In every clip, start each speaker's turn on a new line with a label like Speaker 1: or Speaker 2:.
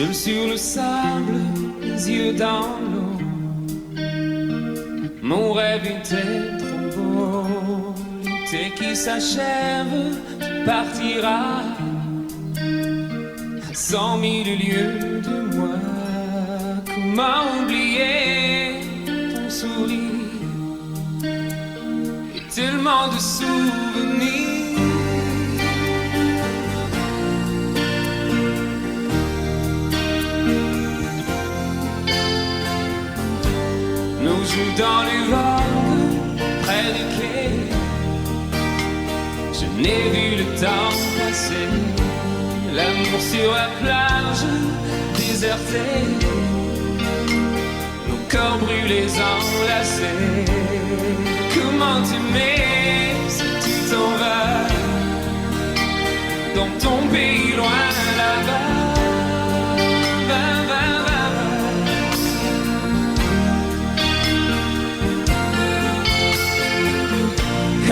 Speaker 1: Seul sur le sable, les yeux dans l'eau. Mon rêve était trop beau. L'été qui s'achève, tu partiras à 100 000 lieues de moi. Comment oublier ton sourire et tellement de souvenirs. Nous jouons dans les vagues près du quai. Je n'ai vu le temps passer. L'amour sur la plage désertée. Nos corps brûlés enlacés. Comment t'aimer si tu t'en vas dans ton pays loin là-bas.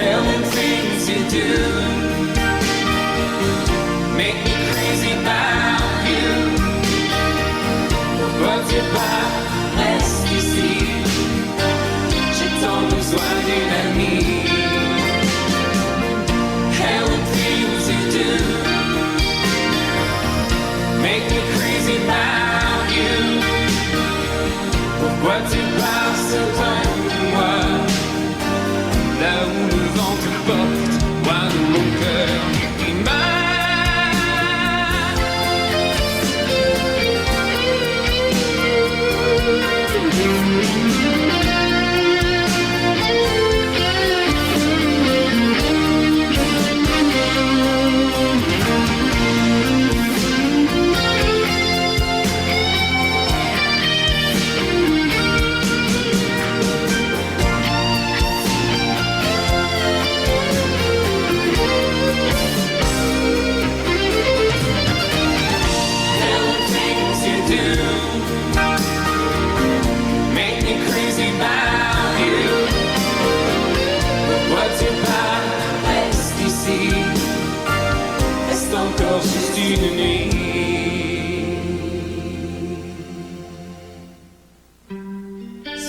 Speaker 1: Hell and things you do make me crazy about you. Pourquoi tu pars, reste ici. J'ai tant besoin d'une amie. Hell and things you do make me crazy about you. Pourquoi tu pars si loin de moi? Là où le vent te porte, loin de mon cœur qui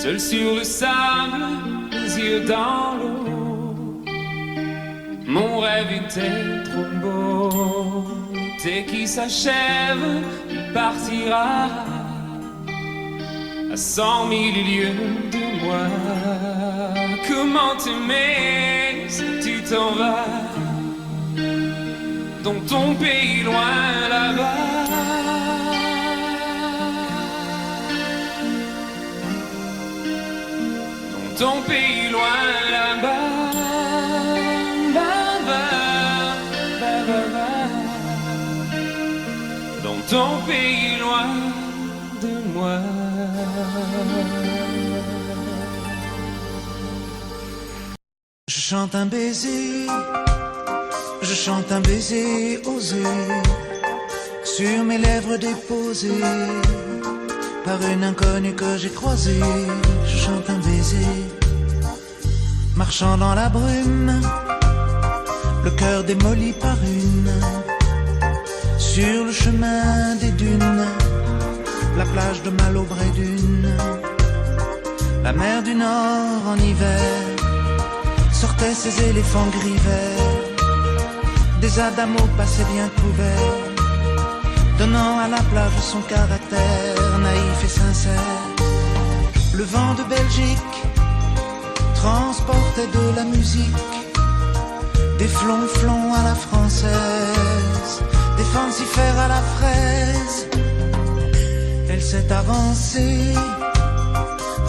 Speaker 1: seul sur le sable, les yeux dans l'eau. Mon rêve était trop beau. L'été qui s'achève, tu partiras à 100 000 lieues de moi. Comment t'aimer si tu t'en vas dans ton pays loin là-bas. Ton pays loin là-bas, dans ton pays loin de moi.
Speaker 2: Je chante un baiser, je chante un baiser osé sur mes lèvres déposées par une inconnue que j'ai croisée. Je chante un baiser, marchant dans la brume, le cœur démoli par une, sur le chemin des dunes, la plage de Malaubre et Dune, la mer du Nord en hiver, sortaient ses éléphants gris verts, des adamos passaient bien couverts, donnant à la plage son caractère naïf et sincère. Le vent de Belgique transportait de la musique, des flonflons à la française, des fancifères à la fraise. Elle s'est avancée,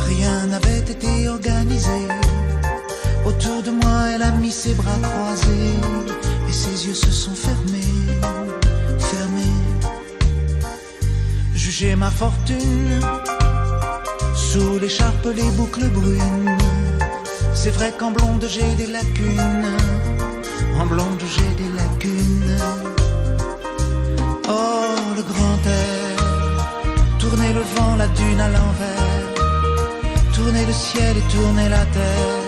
Speaker 2: rien n'avait été organisé. Autour de moi, elle a mis ses bras croisés et ses yeux se sont fermés, fermés. Jugez ma fortune, sous l'écharpe les boucles brunes. C'est vrai qu'en blonde j'ai des lacunes, en blonde j'ai des lacunes. Oh le grand air, tournez le vent, la dune à l'envers, tournez le ciel et tournez la terre,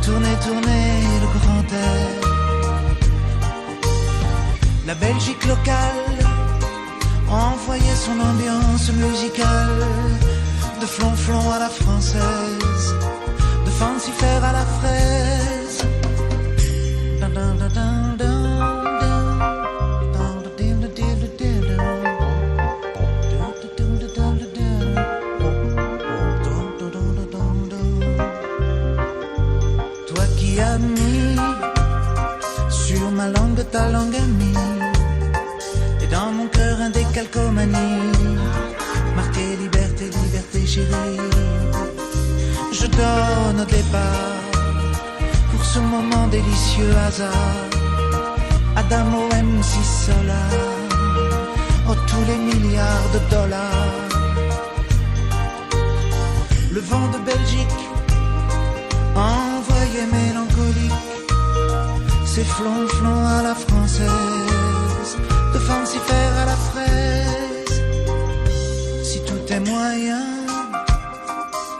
Speaker 2: tournez, tournez le grand air. La Belgique locale envoyait flonflon à la française, de fancifère à la fraise. Dun, dun, dun, dun, dun. Toi qui as mis sur ma langue ta langue amie, et dans mon cœur un décalcomanie, marqué liberté, liberté chérie. Je donne au départ pour ce moment délicieux hasard Adamo MC Solar, oh tous les milliards de dollars. Le vent de Belgique envoyé mélancolique, c'est flonflon à la française, de fancifère à la fraise. Si tout est moyen,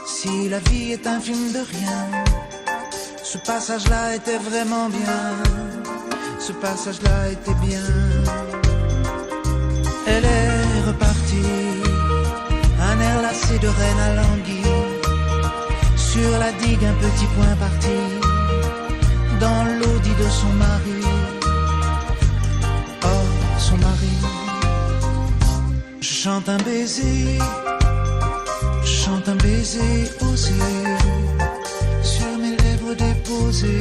Speaker 2: si la vie est un film de rien, ce passage-là était vraiment bien, ce passage-là était bien. Elle est repartie, un air lassé de reine à l'anguille, sur la digue un petit point parti, dans l'audit de son mari. Oh, son mari. Je chante un baiser, je chante un baiser osé, sur mes lèvres déposées.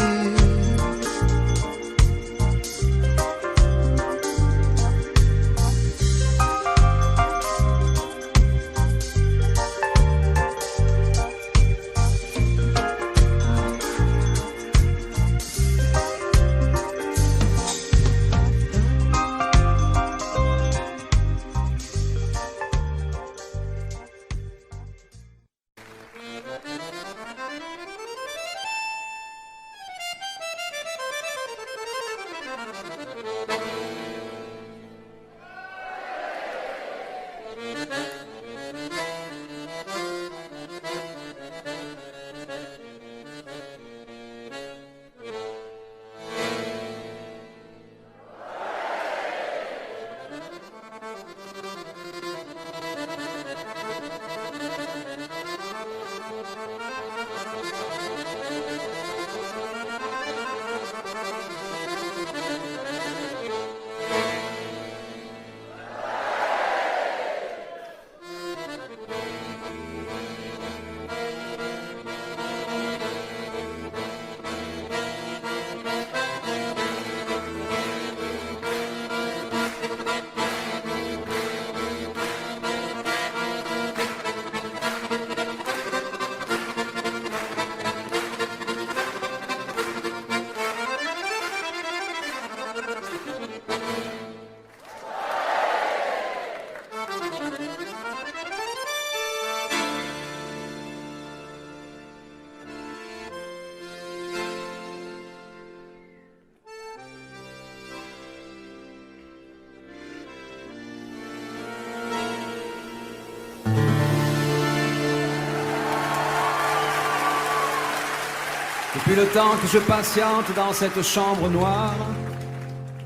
Speaker 3: Depuis le temps que je patiente dans cette chambre noire,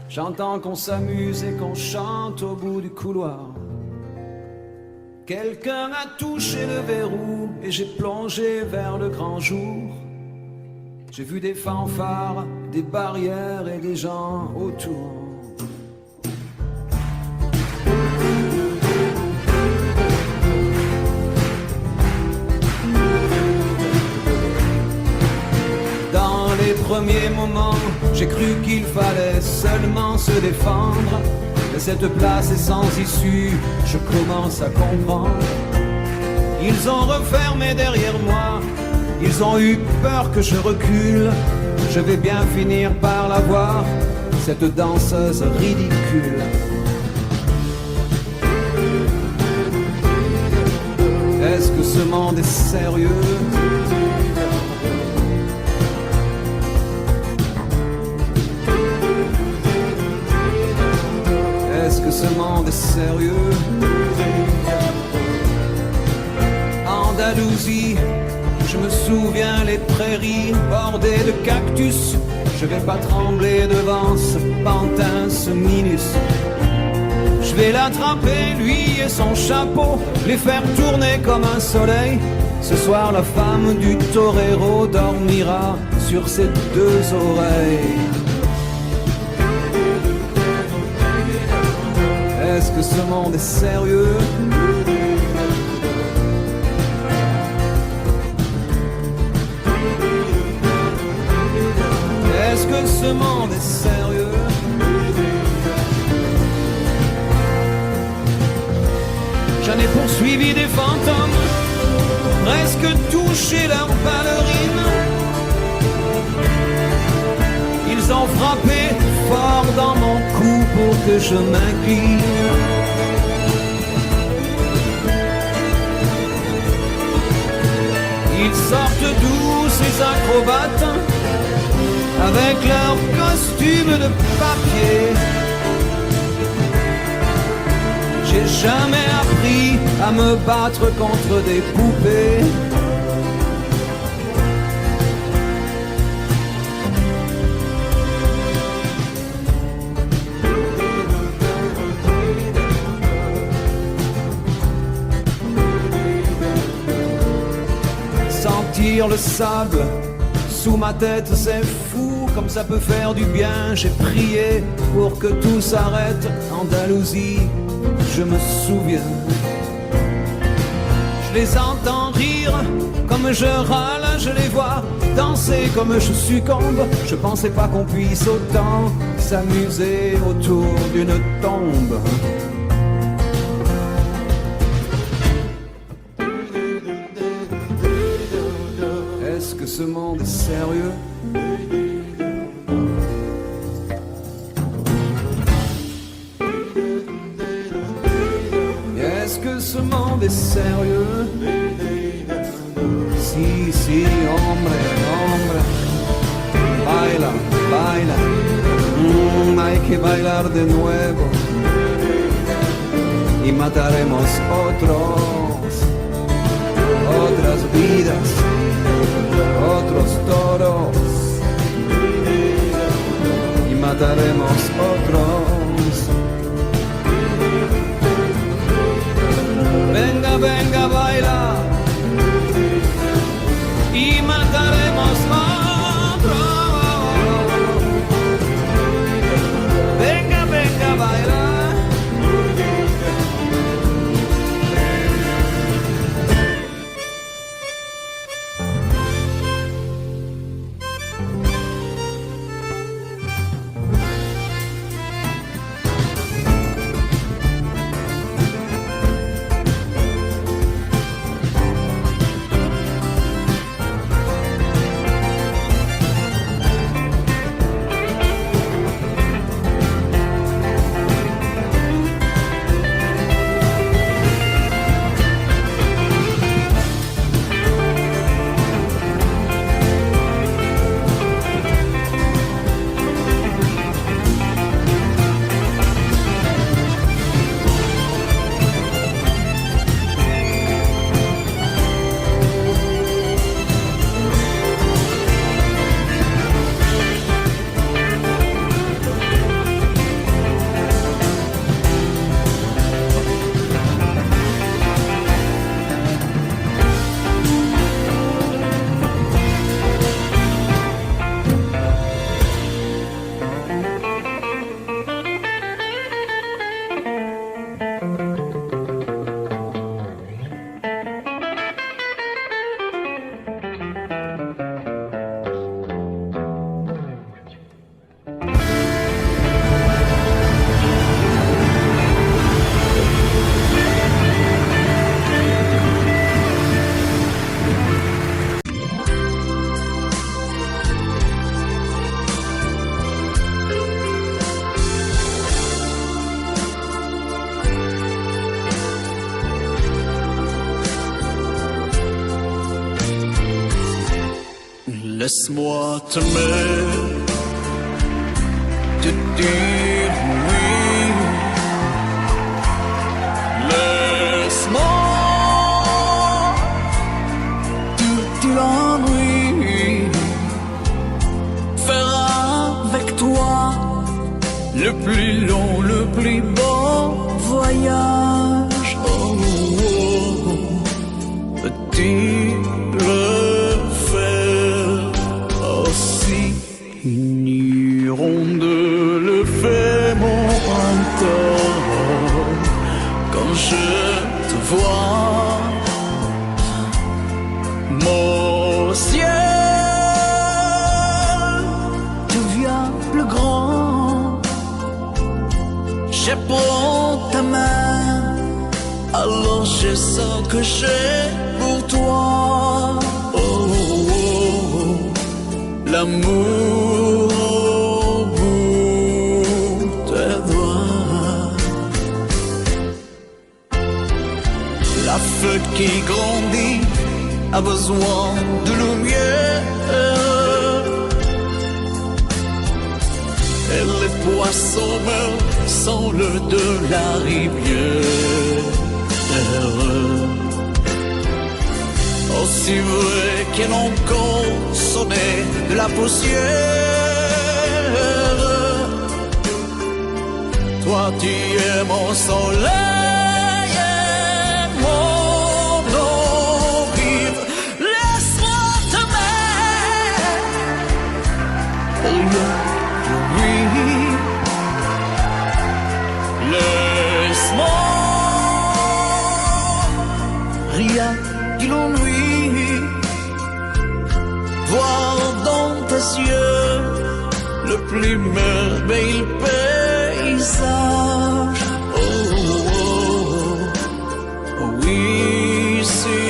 Speaker 3: j'entends qu'on s'amuse et qu'on chante au bout du couloir. Quelqu'un a touché le verrou et j'ai plongé vers le grand jour. J'ai vu des fanfares, des barrières et des gens autour. Premier moment, j'ai cru qu'il fallait seulement se défendre. Mais cette place est sans issue, je commence à comprendre. Ils ont refermé derrière moi, ils ont eu peur que je recule. Je vais bien finir par la voir, cette danseuse ridicule. Est-ce que ce monde est sérieux ? Est-ce que ce monde est sérieux? Andalousie, je me souviens les prairies bordées de cactus. Je vais pas trembler devant ce pantin, ce minus. Je vais l'attraper, lui et son chapeau, les faire tourner comme un soleil. Ce soir la femme du torero dormira sur ses deux oreilles. Est-ce que ce monde est sérieux? Est-ce que ce monde est sérieux? J'en ai poursuivi des fantômes, presque touché leurs ballerines. Ils ont frappé fort dans mon cou pour que je m'incline. Ils sortent d'où ces acrobates avec leurs costumes de papier? J'ai jamais appris à me battre contre des poupées. Sentir le sable sous ma tête, c'est fou, comme ça peut faire du bien. J'ai prié pour que tout s'arrête. Andalousie, je me souviens. Je les entends rire comme je râle, je les vois danser comme je succombe. Je pensais pas qu'on puisse autant s'amuser autour d'une tombe. Est-ce que ce monde est sérieux? Est-ce que ce monde est sérieux? Si, si, hombre, hombre. Baila, baila. Hay que bailar de nuevo. Y mataremos otras vidas, otros toros. Y mataremos otros. Venga, venga, baila. Y mataremos otros. Venga, venga, baila.
Speaker 4: Laisse-moi t'aimer, te dire oui. Laisse-moi tout l'ennui, faire avec toi le plus long, le plus beau voyage. Oh, oh, oh. fois mon ciel devient plus grand. Je prends ta main, alors je sais que j'ai pour toi l'amour au bout des doigts. La fleur qui grandit a besoin de lumière, et les poissons meurent sans l'eau de la rivière. Aussi vrai qu'elle encore sonné de la poussière, toi tu es mon soleil et mon eau vive. Laisse-moi t'aimer, oui, laisse-moi rien que l'ennui, voir dans tes yeux le plus merveilleux paysage. Oh, oh, oh, oui, si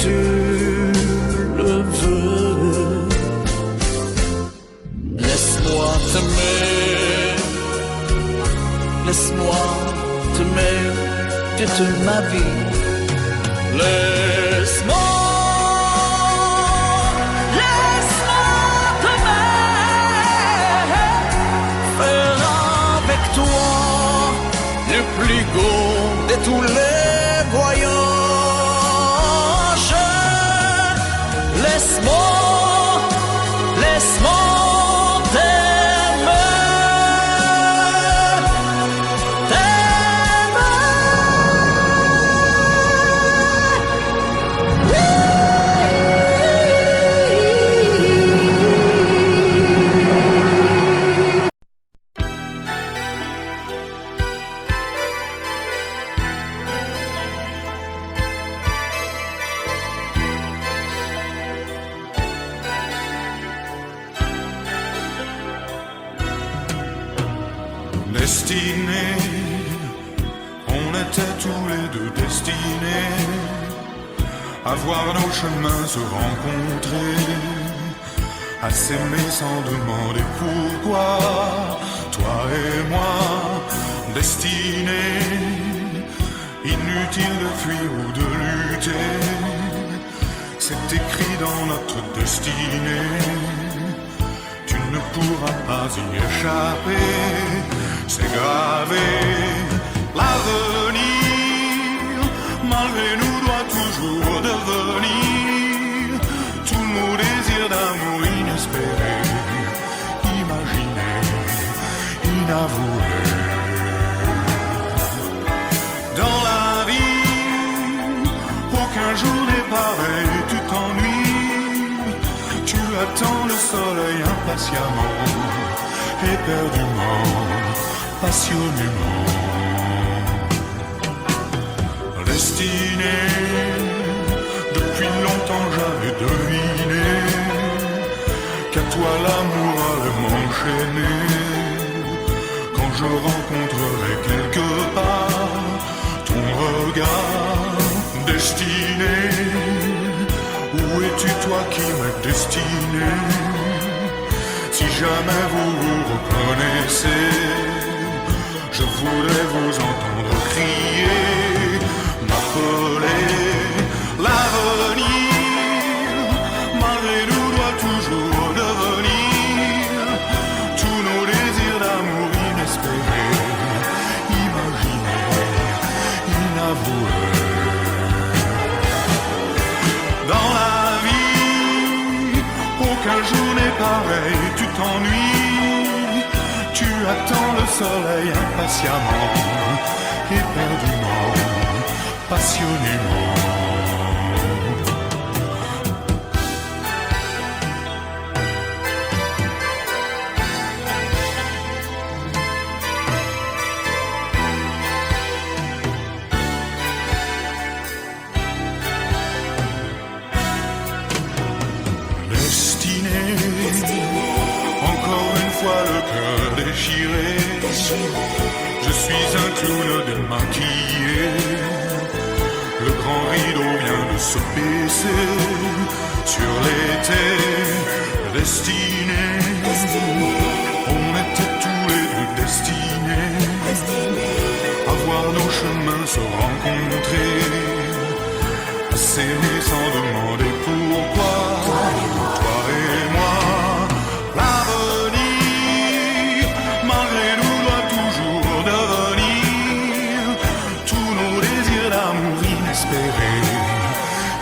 Speaker 4: tu le veux, laisse-moi t'aimer, laisse-moi t'aimer toute ma vie. Laisse-moi t'aimer, faire avec toi le plus beau de tous les voyages. Laisse-moi
Speaker 5: Destinés, on était tous les deux destinés à voir nos chemins se rencontrer, à s'aimer sans demander pourquoi. Toi et moi, destinés, inutile de fuir ou de lutter, c'est écrit dans notre destinée. Tu ne pourras pas y échapper, c'est gravé. L'avenir, malgré nous, doit toujours devenir tous nos désirs d'amour inespérés, imaginés, inavoués. Dans la vie, aucun jour n'est pareil, tu t'ennuies, tu attends le soleil impatiemment, éperdument, passionnément. Destiné, depuis longtemps j'avais deviné qu'à toi l'amour allait m'enchaîner. Quand je rencontrerai quelque part ton regard destiné, où es-tu toi qui m'as destiné? Si jamais vous vous reconnaissez, je voudrais vous entendre crier, m'appeler. L'avenir, malgré nous, doit toujours devenir tous nos désirs d'amour inespérés, imaginés, inavoués. Dans la vie, aucun jour n'est pareil, tu t'ennuies, tu attends le soleil impatiemment, éperdument, passionnément. le cœur déchiré. Je suis un clown démaquillé. Le grand rideau vient de se baisser sur l'été destiné. On était tous les deux destinés à voir nos chemins se rencontrer, à s'aimer sans demander pourquoi. Toi et moi, l'avenir, malgré nous, doit toujours devenir tous nos désirs d'amour inespérés,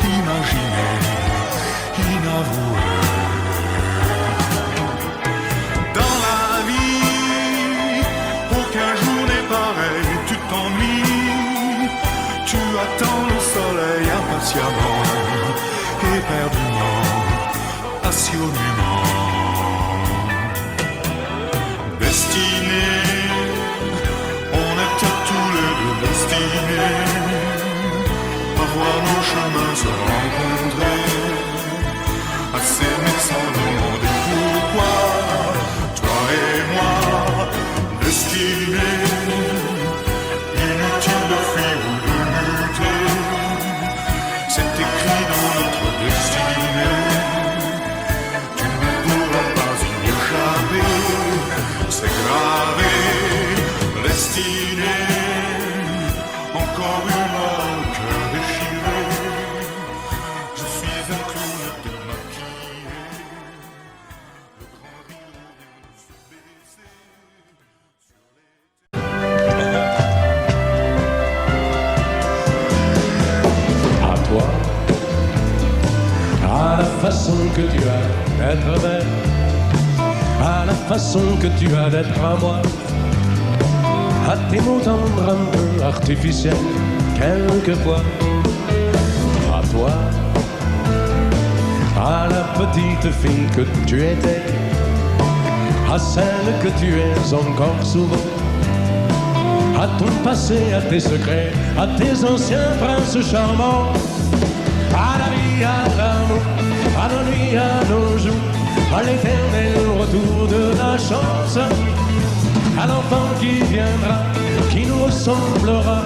Speaker 5: imaginés, inavoués. Dans la vie, aucun jour n'est pareil, tu t'ennuies, tu attends le soleil impatiemment, éperdument, passionnément. Destinés, on était tous les deux destinés à voir nos chemins se rencontrer, à s'aimer sans demander pourquoi. Toi et moi, destinés, inutile de fuir ou de lutter, c'est écrit dans notre destinée. Tu ne pourras pas y échapper, c'est gravé, destinée. Encore une fois, le cœur déchiré. Je suis un clown démaquillé. Le grand rideau vient de se baisser sur les...
Speaker 6: À toi, à la façon que tu as d'être belle, à la façon que tu as d'être à moi, à tes mots tendres un peu artificiels quelquefois. À toi, à la petite fille que tu étais, à celle que tu es encore souvent, à ton passé, à tes secrets, à tes anciens princes charmants, à la vie, à l'amour, à nos nuits, à nos jours, à l'éternel retour de la chance, à l'enfant qui viendra, qui nous ressemblera,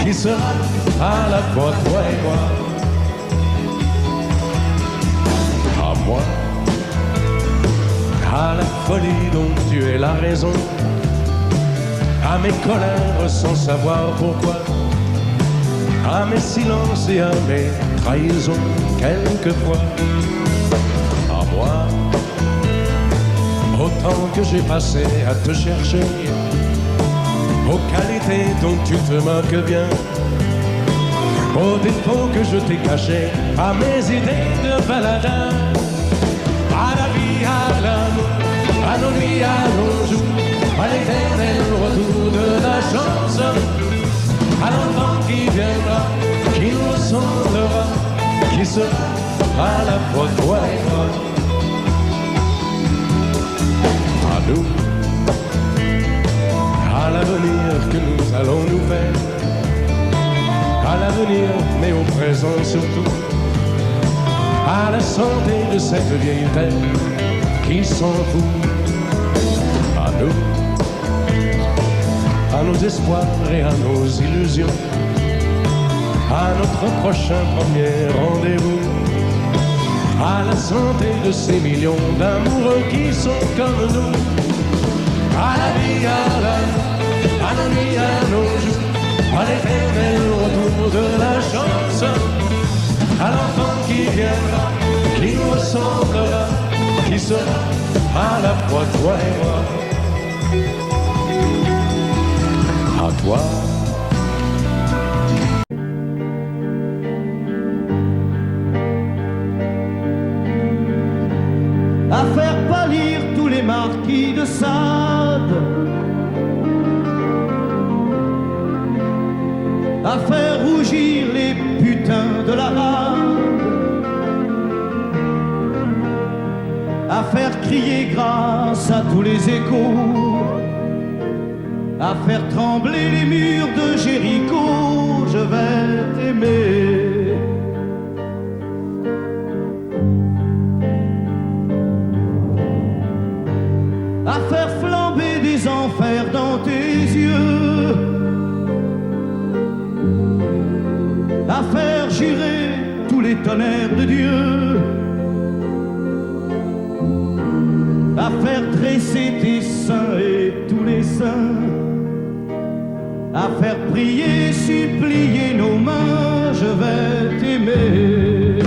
Speaker 6: qui sera à la fois toi et moi. À moi, à la folie dont tu es la raison, à mes colères sans savoir pourquoi, à mes silences et à mes trahisons quelquefois. À moi, au temps que j'ai passé à te chercher, aux qualités dont tu te moques bien, aux défauts que je t'ai cachés, à mes idées de baladin, à la vie, à l'amour, à nos nuits, à nos jours, à l'éternel retour de la chance, à l'enfant qui viendra, qui nous ressemblera, qui sera à la fois toi et moi. À nous, à l'avenir que nous allons nous faire, à l'avenir mais au présent surtout, à la santé de cette vieille terre qui s'en fout. À nous, à nos espoirs et à nos illusions, à notre prochain premier rendez-vous, à la santé de ces millions d'amoureux qui sont comme nous, à la vie, à l'amour, à nos nuits, à nos jours, à l'éternel retour de la chance, à l'enfant qui viendra, qui nous ressemblera, qui sera à la fois toi et moi. À toi.
Speaker 7: À faire pâlir tous les marquis de Sade, à faire rougir les putains de la rade, à faire crier grâce à tous les échos, à faire trembler les murs de Jéricho. Je vais t'aimer. à faire flamber des enfers dans tes yeux, à faire jurer tous les tonnerres de Dieu, à faire dresser tes seins et tous les saints, à faire prier, supplier nos mains. Je vais t'aimer,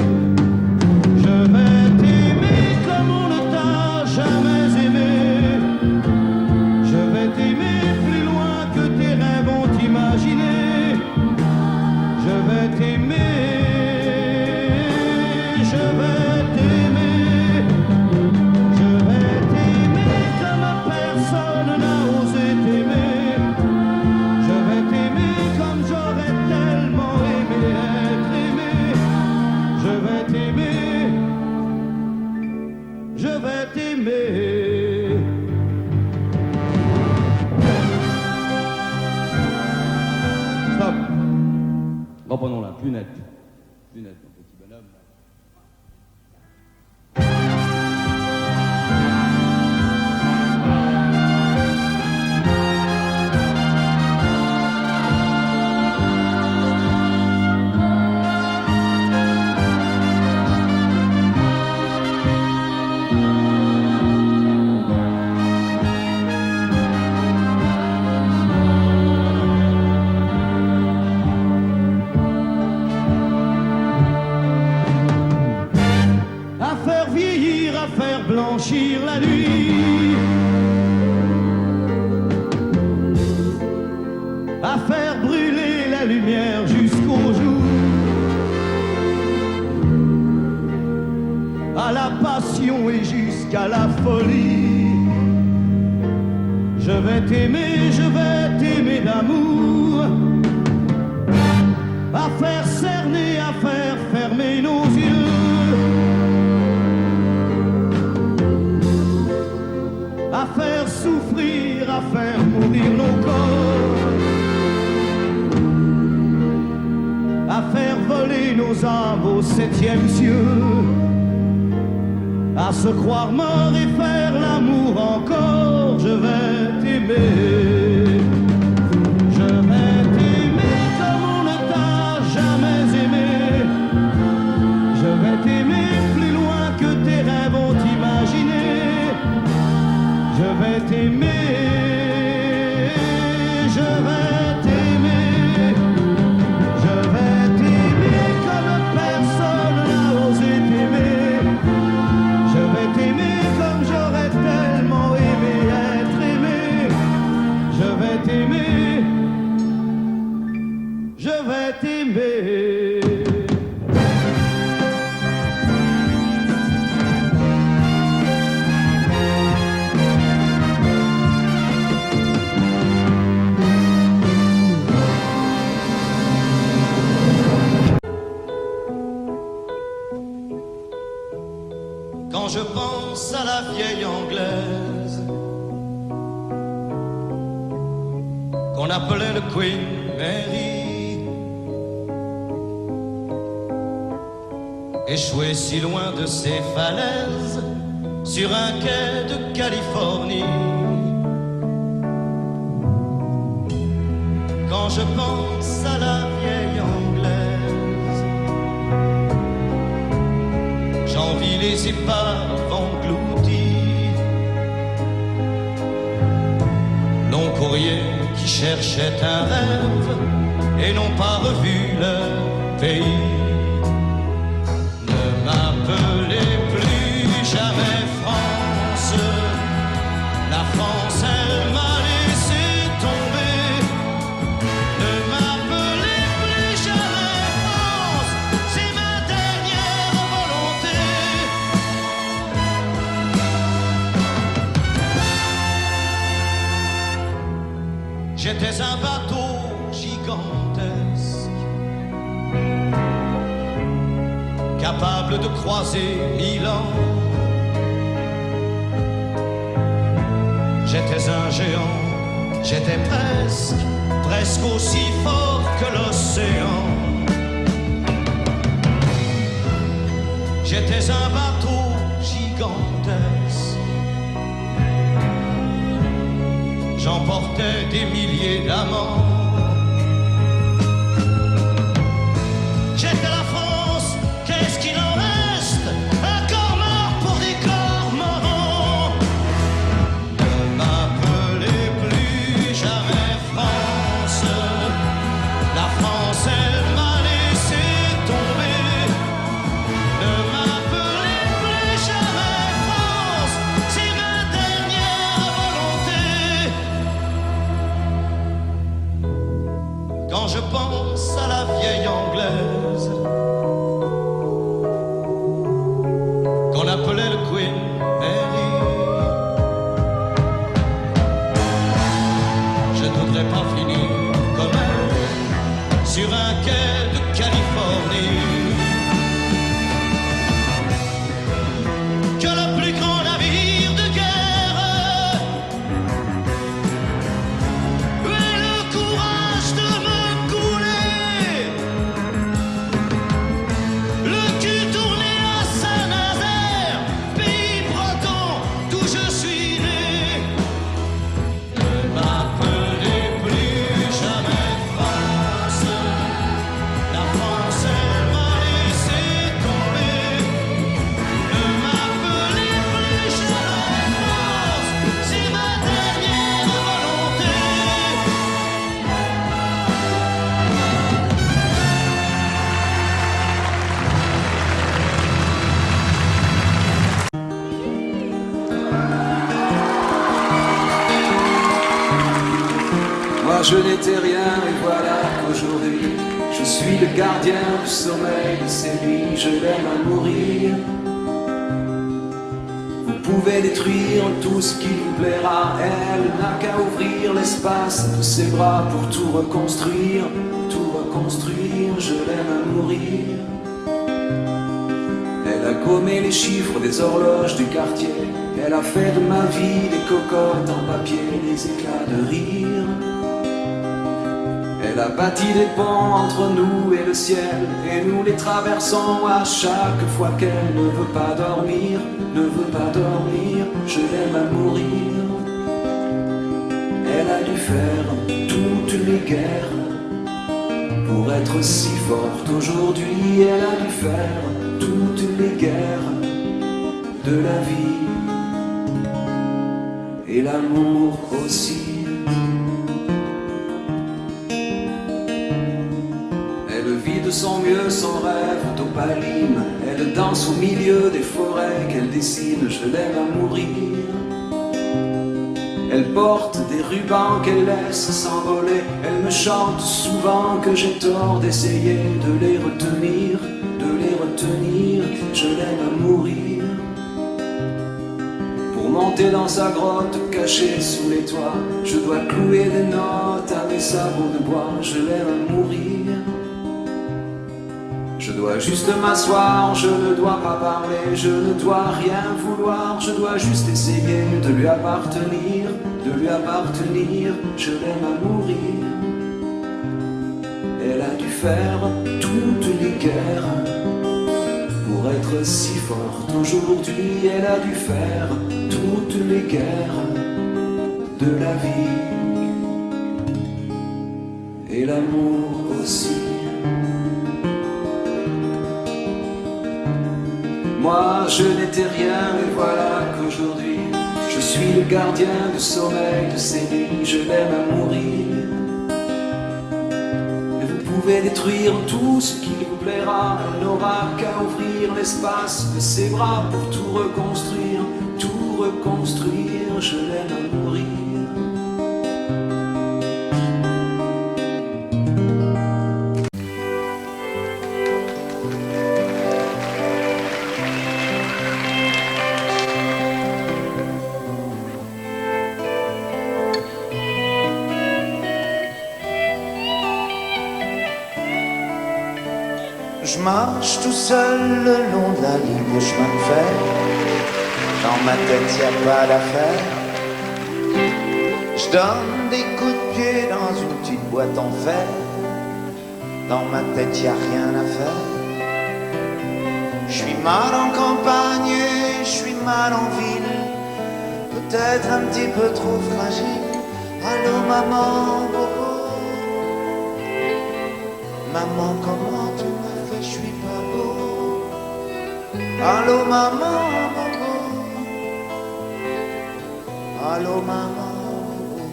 Speaker 7: je vais t'aimer comme on ne t'a jamais aimé. Je vais t'aimer plus loin que tes rêves ont imaginé. Je vais t'aimer, je vais t'aimer, je vais t'aimer comme personne n'a osé t'aimer. Je vais t'aimer comme j'aurais tellement aimé être aimé. Je vais t'aimer, je vais t'aimer. Stop. Reprenons là, plus net. Plus net, mon petit bonhomme. À faire vieillir, à faire blanchir la nuit, à faire brûler la lumière jusqu'au jour, à la passion et jusqu'à la folie. Je vais t'aimer d'amour, à faire cerner, à faire fermer nos yeux, à faire souffrir, à faire mourir nos corps, à faire voler nos âmes au 7e cieux, à se croire mort et faire l'amour encore. Je vais t'aimer, je vais t'aimer comme on ne t'a jamais aimé. Je vais t'aimer plus loin que tes rêves ont imaginé. Je vais t'aimer, je vais t'aimer, je vais t'aimer comme personne n'a osé t'aimer. Je vais t'aimer comme j'aurais tellement aimé être aimé. Je vais t'aimer, je vais t'aimer. Quand je pense à la vieille anglaise qu'on appelait le Queen Mary, échouée si loin de ses falaises sur un quai de Californie. Quand je pense à la vieille anglaise, j'envie les épaves englouties, longs courriers qui cherchaient un rêve et n'ont pas revu leur pays. Ne m'appelez plus jamais France, la France elle m'a laissé tomber. Ne m'appelez plus jamais France, c'est ma dernière volonté. J'étais un bateau gigantesque, capable de croiser 1000 ans. J'étais un géant, j'étais presque aussi fort que l'océan. J'étais un bateau gigantesque, j'emportais des milliers d'amants. J'étais la France, qu'est-ce qu'il en reste? Un corps mort pour des corps morts. Ne m'appelez plus jamais France. La France, elle m'a laissé tomber. Ne m'appelez plus jamais France. C'est ma dernière volonté. Quand je pense à la vieille anglaise qu'on appelait le Queen Mary, je ne voudrais pas finir comme elle sur un quai de Californie. Que le plus grand navire de guerre ait le courage de me couler, le cul tourné à Saint-Nazaire, pays breton d'où je suis né. Ne m'appelez plus jamais France. La France, elle m'a laissé tomber. Ne m'appelez plus jamais France. C'est ma dernière volonté.
Speaker 3: Moi je n'étais rien et voilà qu'aujourd'hui je suis le gardien du sommeil de ces nuits. Je l'aime à mourir. Vous pouvez détruire tout ce qui vous plaira. Elle n'a qu'à ouvrir l'espace de ses bras pour tout reconstruire. Tout reconstruire, je l'aime à mourir. Elle a gommé les chiffres des horloges du quartier. Elle a fait de ma vie des cocottes en papier, des éclats de rire. Elle a bâti des ponts entre nous et le ciel, et nous les traversons à chaque fois qu'elle ne veut pas dormir, ne veut pas dormir, je l'aime à mourir. Elle a dû faire toutes les guerres pour être si forte aujourd'hui. Elle a dû faire toutes les guerres de la vie et l'amour aussi. Elle vit de son mieux son rêve d'opaline. Elle danse au milieu des forêts qu'elle dessine. Je l'aime à mourir. Elle porte des rubans qu'elle laisse s'envoler. Elle me chante souvent que j'ai tort d'essayer de les retenir, de les retenir. Je l'aime à mourir. Pour monter dans sa grotte cachée sous les toits, je dois clouer des notes à mes sabots de bois. Je l'aime à mourir. Je dois juste m'asseoir, je ne dois pas parler, je ne dois rien vouloir, je dois juste essayer de lui appartenir, de lui appartenir, je l'aime à mourir. Elle a dû faire toutes les guerres pour être si forte aujourd'hui. Elle a dû faire toutes les guerres de la vie et l'amour aussi. Moi je n'étais rien et voilà qu'aujourd'hui je suis le gardien du sommeil de ces nuits. Je l'aime à mourir. Et vous pouvez détruire tout ce qui vous plaira. Elle n'aura qu'à ouvrir l'espace de ses bras pour tout reconstruire, tout reconstruire. Je l'aime à mourir.
Speaker 2: Je marche tout seul le long de la ligne de chemin de fer. Dans ma tête y a pas d'affaire. Je donne des coups de pied dans une petite boîte en fer. Dans ma tête y a rien à faire. Je suis mal en campagne et je suis mal en ville. Peut-être un petit peu trop fragile Allô maman, bobo. Maman, comment tu m'as fait, je suis pas beau. Allô maman, bobo. Allô maman, bobo.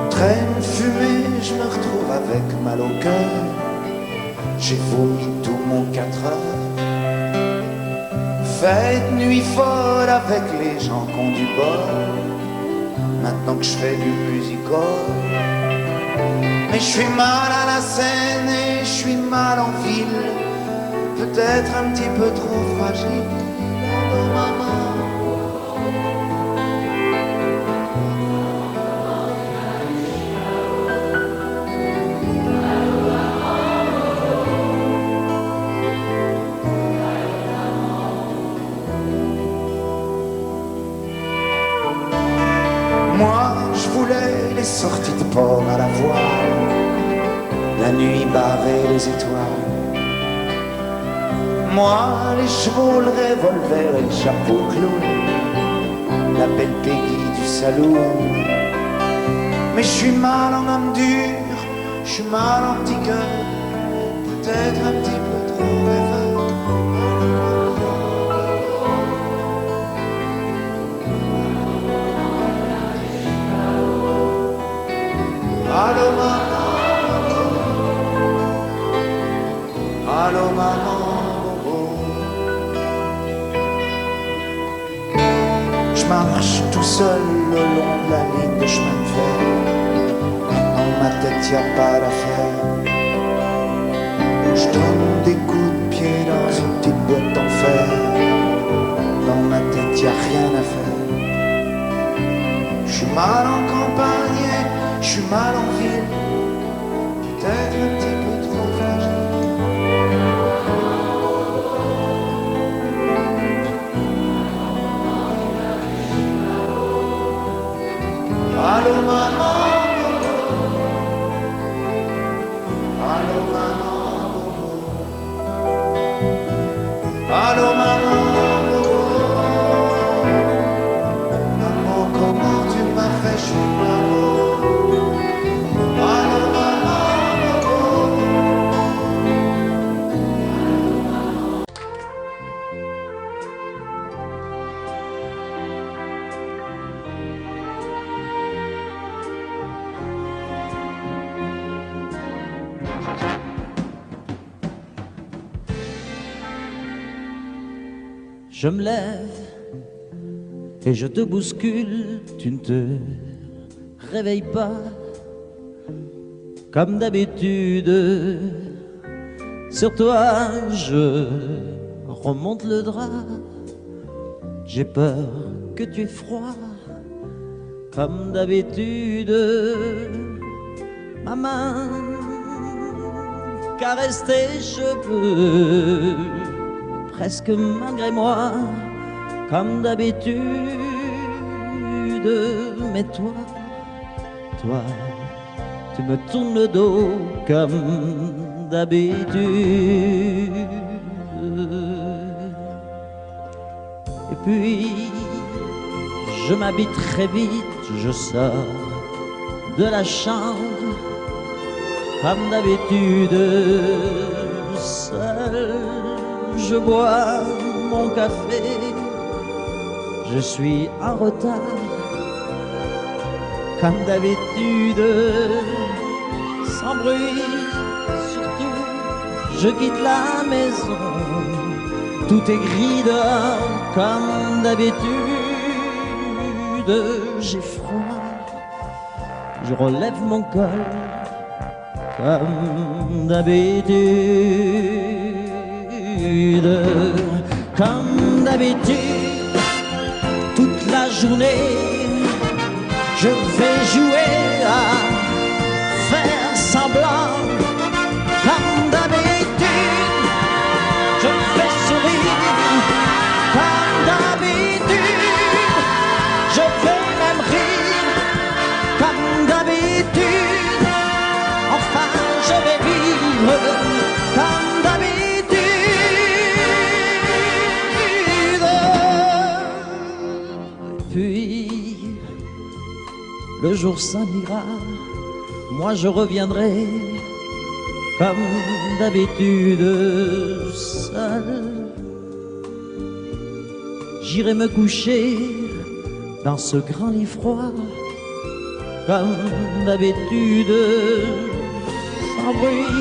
Speaker 2: Traîne fumée, je me retrouve avec mal au cœur. J'ai vomi tout mon 4 heures. Fête nuit folle avec les gens qui ont du bol. Maintenant que je fais du musical. Mais je suis mal à la scène et je suis mal en ville. Peut-être un petit peu trop fragile. Oh, maman. Moi, je voulais les sorties de port à la voile, la nuit barrée les étoiles. Moi, les chevaux, le revolver et le chapeau clown, la belle Peggy du saloon. Mais je suis mal en homme dur, je suis mal en petit cœur, peut-être un petit peu trop rêveur. Allô maman, allô maman, je marche tout seul le long de la ligne de chemin de fer. Dans ma tête y a pas d'affaire. Je donne des coups de pied dans une petite boîte en fer. Dans ma tête y a rien à faire. Je suis mal en campagne. Je suis mal en ville, peut-être un petit peu trop fragile. Allô maman, allô maman, allô maman, maman, comment tu m'as fait, je suis pas beau.
Speaker 7: Je me lève et je te bouscule, tu ne te réveilles pas comme d'habitude. Sur toi je remonte le drap, j'ai peur que tu aies froid comme d'habitude. Ma main caresse tes cheveux presque malgré moi, comme d'habitude. Mais toi, tu me tournes le dos comme d'habitude. Et puis, je m'habille très vite, je sors de la chambre, comme d'habitude, seul. Je bois mon café, je suis en retard, comme d'habitude, sans bruit, surtout, je quitte la maison, tout est gris dehors, comme d'habitude, j'ai froid, je relève mon col, comme d'habitude. Comme d'habitude, toute la journée, je vais jouer à faire semblant. Comme d'habitude, je fais sourire. Comme d'habitude, je vais même rire. Comme d'habitude, enfin je vais vivre. Comme d'habitude.
Speaker 8: jour s'en ira, moi je reviendrai comme d'habitude seul. J'irai me coucher dans ce grand lit froid comme d'habitude sans bruit.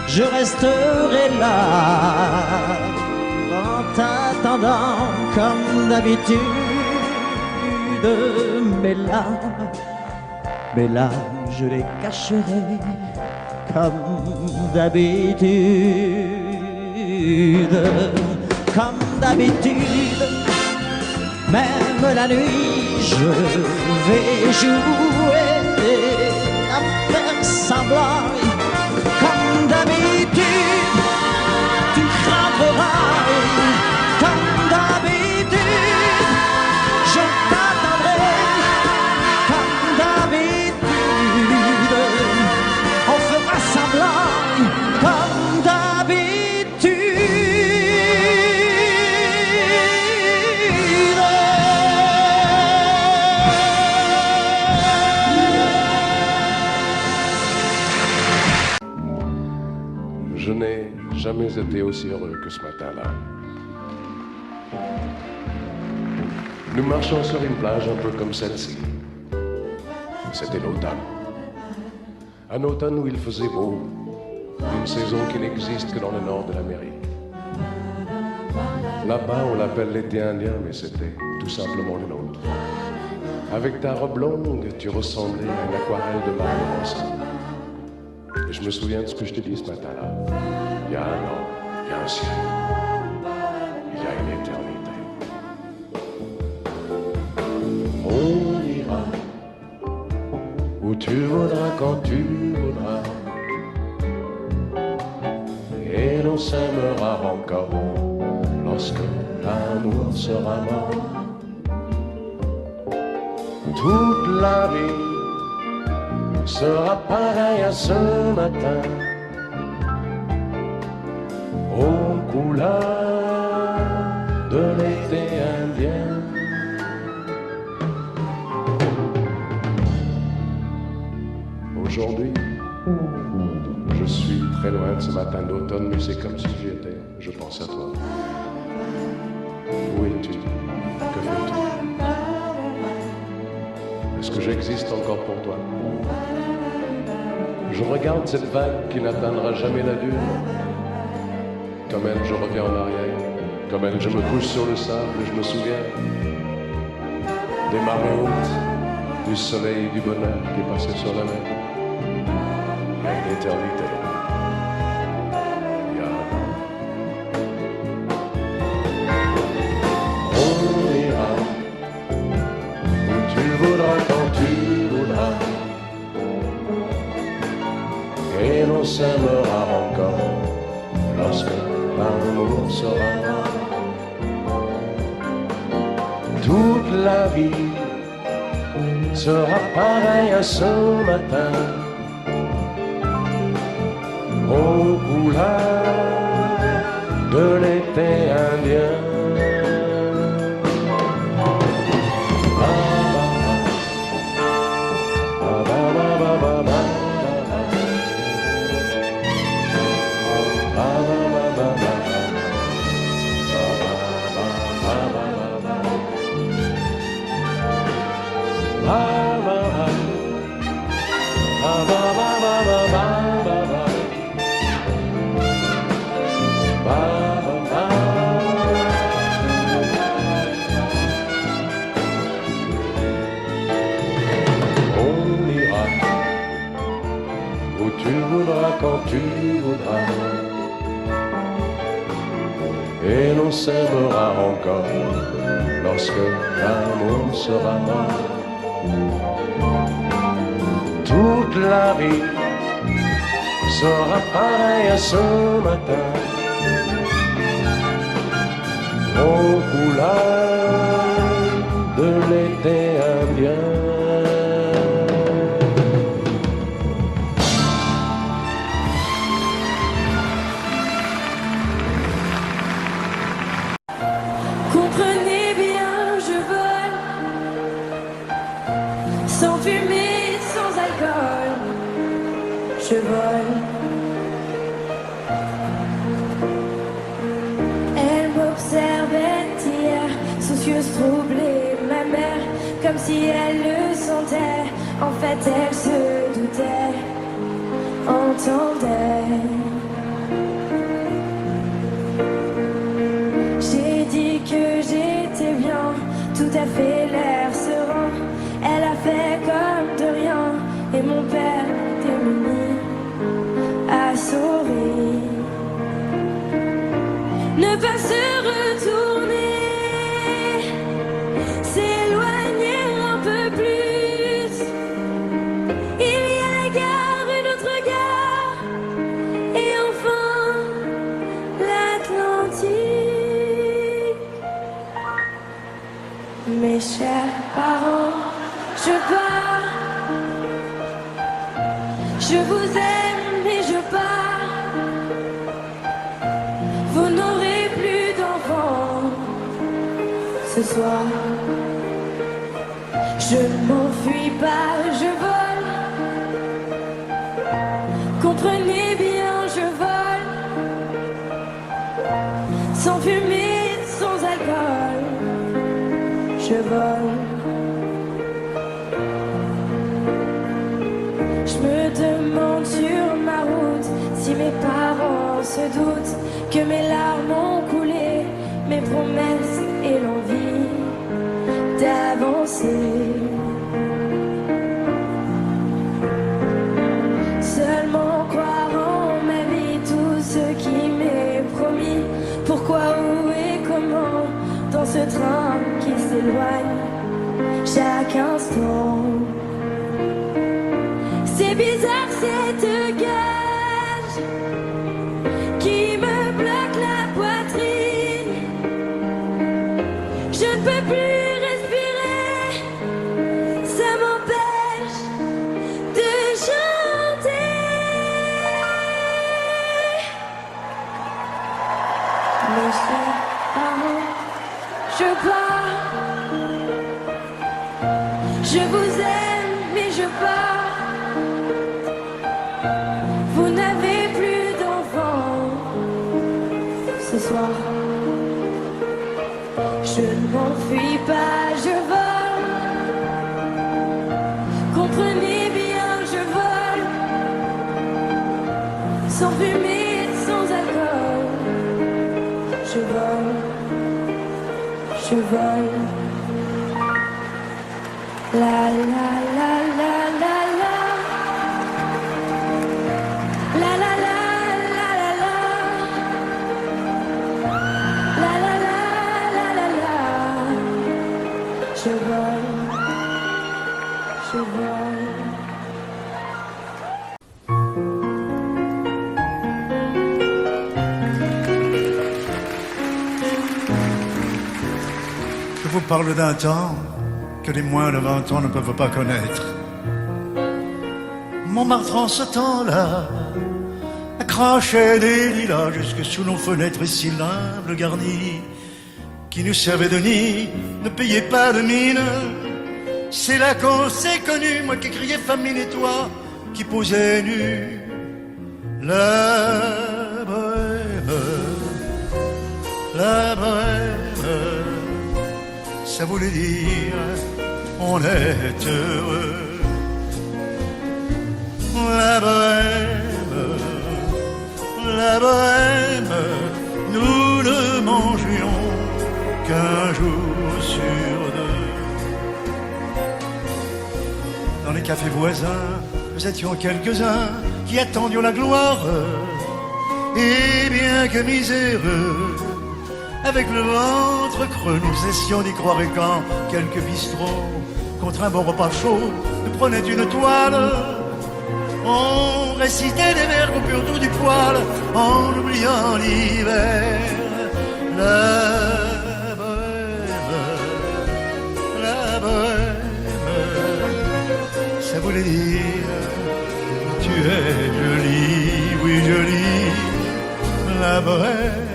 Speaker 8: Je resterai là en t'attendant comme d'habitude. Mais là, je les cacherai comme d'habitude. Comme d'habitude, même la nuit, je vais jouer à faire semblant. Comme d'habitude, tu frapperas. Comme d'habitude, je t'attendrai. Comme d'habitude, on fera semblant. Comme d'habitude.
Speaker 6: Je n'ai jamais été aussi heureux que ce matin-là. Nous marchions sur une plage un peu comme celle-ci. C'était l'automne. Un automne où il faisait beau, une saison qui n'existe que dans le nord de l'Amérique. Là-bas, on l'appelle l'été indien, mais c'était tout simplement le nôtre. Avec ta robe longue, tu ressemblais à une aquarelle de Mario Rossi. Et je me souviens de ce que je te dis ce matin-là. Il y a un an, il y a un ciel, il y a une éternité. On ira où tu voudras, quand tu voudras, et l'on s'aimera encore lorsque l'amour sera mort. Toute la vie sera pareil à ce matin, aux couleurs de l'été indien. Aujourd'hui, je suis très loin de ce matin d'automne, mais c'est comme si j'y étais. Je pense à toi. Où es-tu? Que fais-tu? Est-ce que j'existe encore pour toi? Je regarde cette vague qui n'atteindra jamais la dune. Comme elle, je reviens en arrière. Comme elle, je me couche sur le sable et je me souviens des marées hautes, du soleil et du bonheur qui passaient sur la mer. Il y a une éternité. Il y a un an. On ira où tu voudras, quand tu voudras, et l'on s'aimera encore lorsque l'amour sera mort. Toute la vie sera pareille à ce matin, aux couleurs de l'été indien. Quand tu voudras, et l'on s'aimera encore lorsque l'amour sera mort. Toute la vie sera pareille à ce matin, aux couleurs de l'été indien.
Speaker 9: je vole. Elle m'observait hier, soucieuse, troublée, ma mère, comme si elle le sentait. En fait, elle se doutait, entendait. J'ai dit que j'étais bien, tout à fait l'air serein. Elle a fait comme de rien, et mon père démuni a souri. Ne pas se retourner, s'éloigner un peu plus. Il y a la gare, une autre gare, et enfin l'Atlantique. Mes chers parents, je pars. Je vous aime et je pars. Vous n'aurez plus d'enfants ce soir. Je ne m'enfuis pas, je vole. Comprenez bien, je vole. Sans fumée, sans alcool. Je vole. Je me demande sur ma route si mes parents se doutent que mes larmes ont coulé, mes promesses et l'envie d'avancer. Seulement croire en ma vie, tout ce qui m'est promis. Pourquoi, où et comment, dans ce train qui s'éloigne chaque instant. C'est bizarre cette cage qui me bloque la poitrine. Je ne peux plus respirer, ça m'empêche de chanter. Mes chers parents, je pars. Je vous aime, mais je pars. Vous n'avez plus d'enfants ce soir. Je ne m'enfuis pas, je vole. Comprenez bien, je vole. Sans fumée, sans alcool. Je vole. Je vole. La la la la la la. La la la la la la. La la la la la la. Je vole. Je vole.
Speaker 2: Je vous parle d'un temps que les moins de 20 ans ne peuvent pas connaître. Montmartre en ce temps-là crachait des lilas jusque sous nos fenêtres si l'humble garni qui nous servait de nid ne payait pas de mine. C'est là qu'on s'est connus, moi qui criais famine et toi qui posais nu. La bohème, ça voulait dire on est heureux. La bohème, nous ne mangions qu'un jour sur deux. Dans les cafés voisins, nous étions quelques-uns qui attendions la gloire. Et bien que miséreux, avec le ventre creux, nous cessions d'y croire. Et quand quelques bistrots, contre un bon repas chaud, nous prenaient une toile, on récitait des vers coupés autour du poil, en oubliant l'hiver. La bohème, ça voulait dire tu es jolie, oui jolie. La bohème,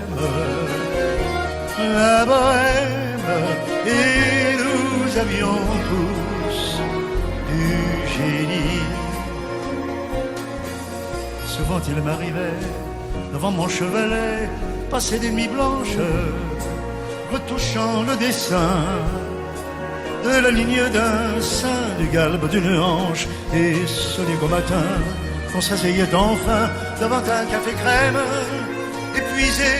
Speaker 2: et nous avions tous du génie. souvent il m'arrivait, devant mon chevalet, passer des nuits blanches, retouchant le dessin de la ligne d'un sein, du galbe d'une hanche, et sonner qu'au matin, on s'asseyait enfin devant un café crème, épuisé,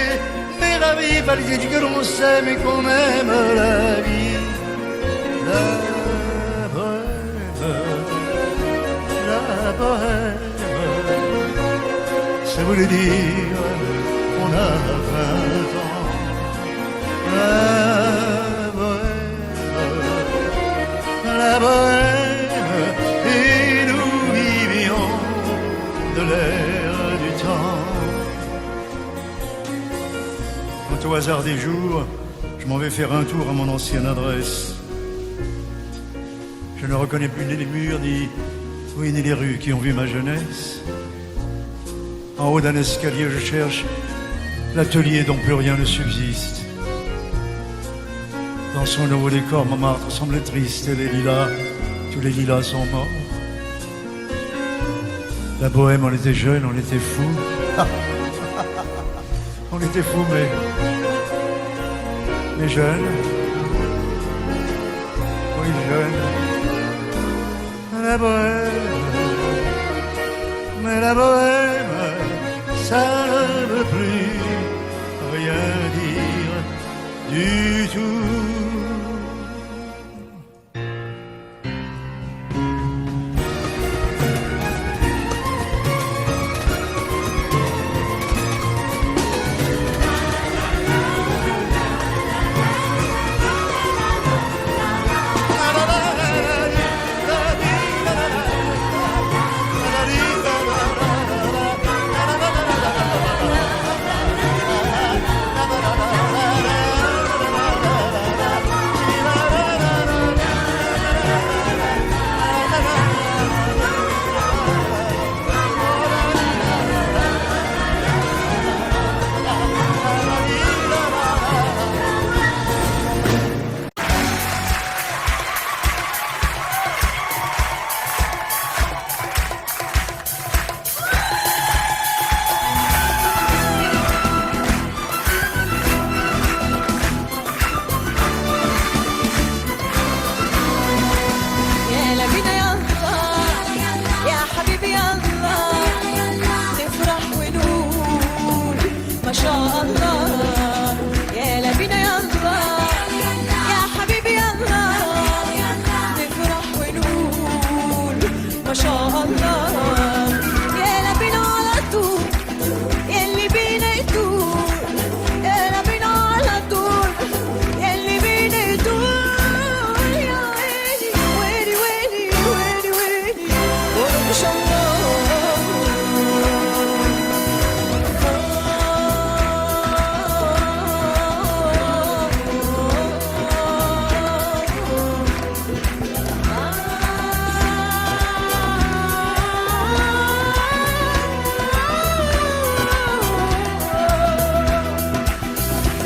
Speaker 2: mais la vie, valider du que l'on s'aime et qu'on aime la vie. La bohème, ça voulait dire on a 20 ans. La bohème, et nous vivions de l'air du temps. Quand au hasard des jours, je m'en vais faire un tour à mon ancienne adresse, je ne reconnais plus ni les murs, ni les rues qui ont vu ma jeunesse. En haut d'un escalier, je cherche l'atelier dont plus rien ne subsiste. Dans son nouveau décor, Montmartre semble triste et les lilas, tous les lilas sont morts. La bohème, on était jeunes, on était fous. On était fous, mais jeunes. Oui, jeunes. La bohème, mais la bohème, ça ne veut plus rien dire du tout.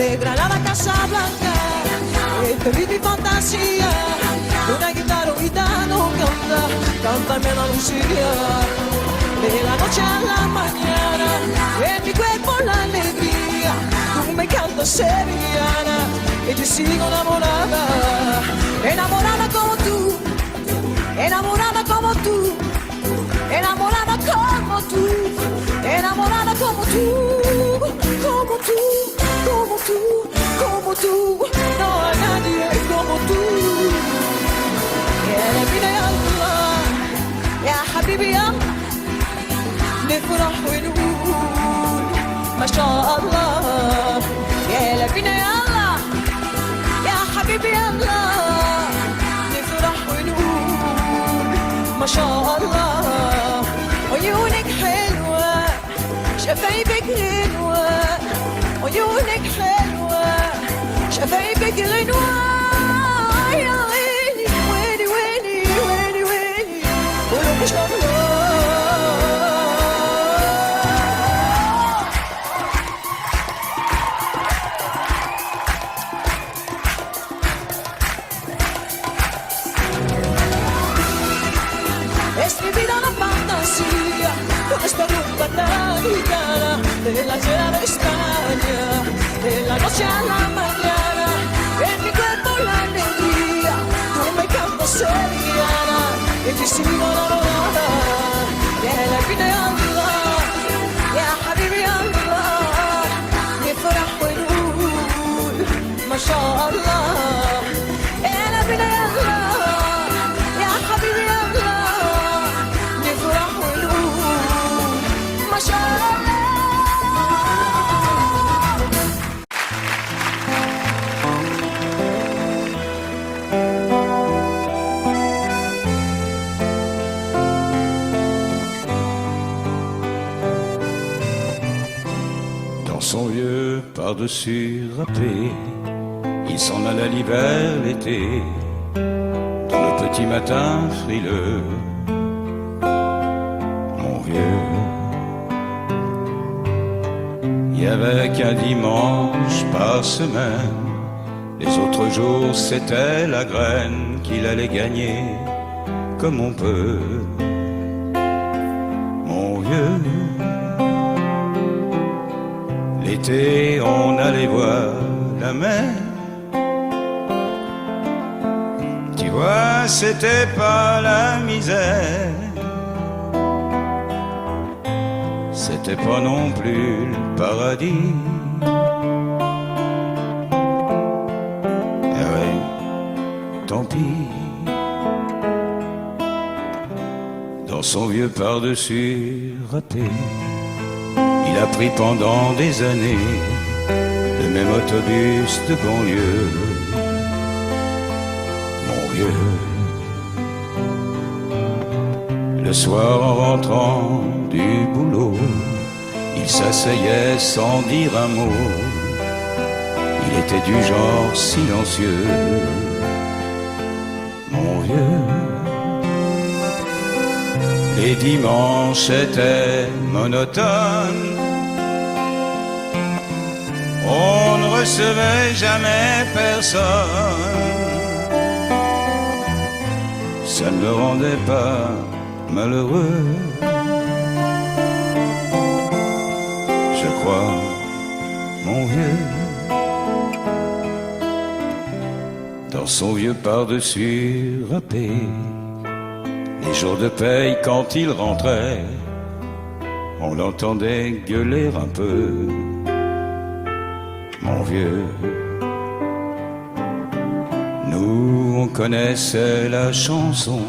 Speaker 8: De Granada a Casablanca, te vi mi fantasía, una guitarra gitano canta, cántame Andalucía. De la noche a la mañana, en mi cuerpo la alegría, tú me cantas sevillana, y yo sigo enamorada, enamorada como tú, enamorada como tú, enamorada como tú, enamorada como tú, como tú. Como tú, como tú, no hay nadie como tú. يا نبينا يا الله يا حبيبي يا نفرح ونقول ما شاء الله. يا نبينا يا الله يا حبيبي يا الله نفرح ونقول ما شاء الله. عيونك حلوة شفايفك غنوة عيونك حلوة شفايفك غنوة. يا ويلي ويلي ويلي ويلي ويلي قولوا ما شاء الله. Es mi vida una fantasía con esta rumba tan de la cena de España, de la noche a la mañana, en mi cuerpo la alegría, tú me cantas sevillana, y te sigo enamorada, ya la vida Allah, ya حبيبي Allah, نفرح ونقول ما شاء الله, يا نبينا يا الله, يا حبيبي الله, نفرح ونقول ما شاء الله.
Speaker 3: Dans son vieux par-dessus râpé, il s'en alla l'hiver, l'été, dans le petit matin frileux. Mon vieux, il y avait qu'un dimanche par semaine, les autres jours c'était la graine qu'il allait gagner comme on peut. Mon vieux, l'été on allait voir la mer. Tu vois, c'était pas la misère, c'était pas non plus le paradis. Eh ouais, tant pis. Dans son vieux par-dessus râpé, il a pris pendant des années le même autobus de banlieue. Mon vieux, le soir en rentrant du boulot, il s'asseyait sans dire un mot. Il était du genre silencieux. Mon vieux, les dimanches étaient monotones. On ne recevait jamais personne. Ça ne le rendait pas malheureux, je crois, mon vieux. Dans son vieux par-dessus râpé, les jours de paye quand il rentrait, on l'entendait gueuler un peu. Mon vieux, nous on connaissait la chanson,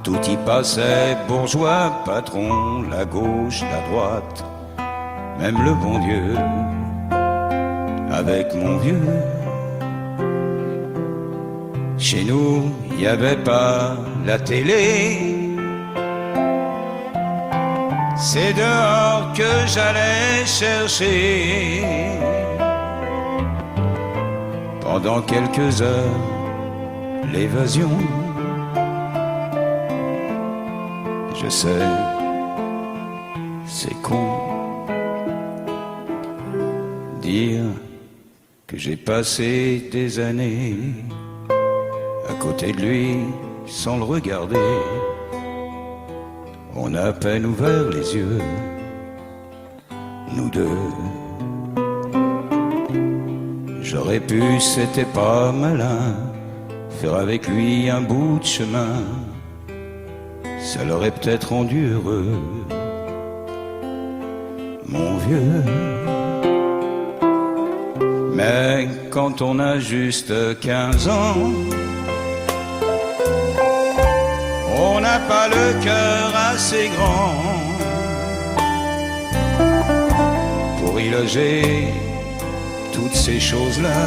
Speaker 3: tout y passait, bourgeois, patron, la gauche, la droite, même le bon Dieu. Avec mon vieux, chez nous, il n'y avait pas la télé. C'est dehors que j'allais chercher. Pendant quelques heures, l'évasion. Je sais, c'est con, dire que j'ai passé des années à côté de lui sans le regarder. On a à peine ouvert les yeux, nous deux. J'aurais pu, c'était pas malin, faire avec lui un bout de chemin. Ça l'aurait peut-être rendu heureux, mon vieux. Mais quand on a juste 15 ans, on n'a pas le cœur assez grand pour y loger toutes ces choses-là.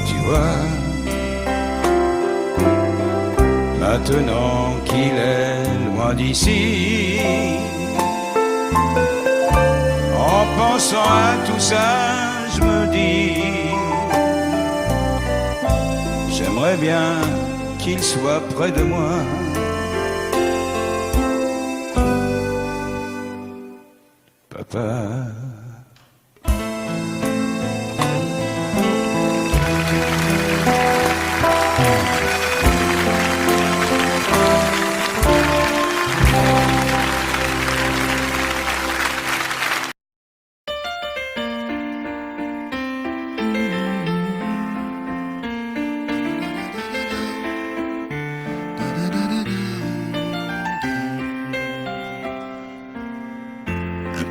Speaker 3: Tu vois, maintenant qu'il est loin d'ici, en pensant à tout ça, je me dis, j'aimerais bien qu'il soit près de moi. Papa.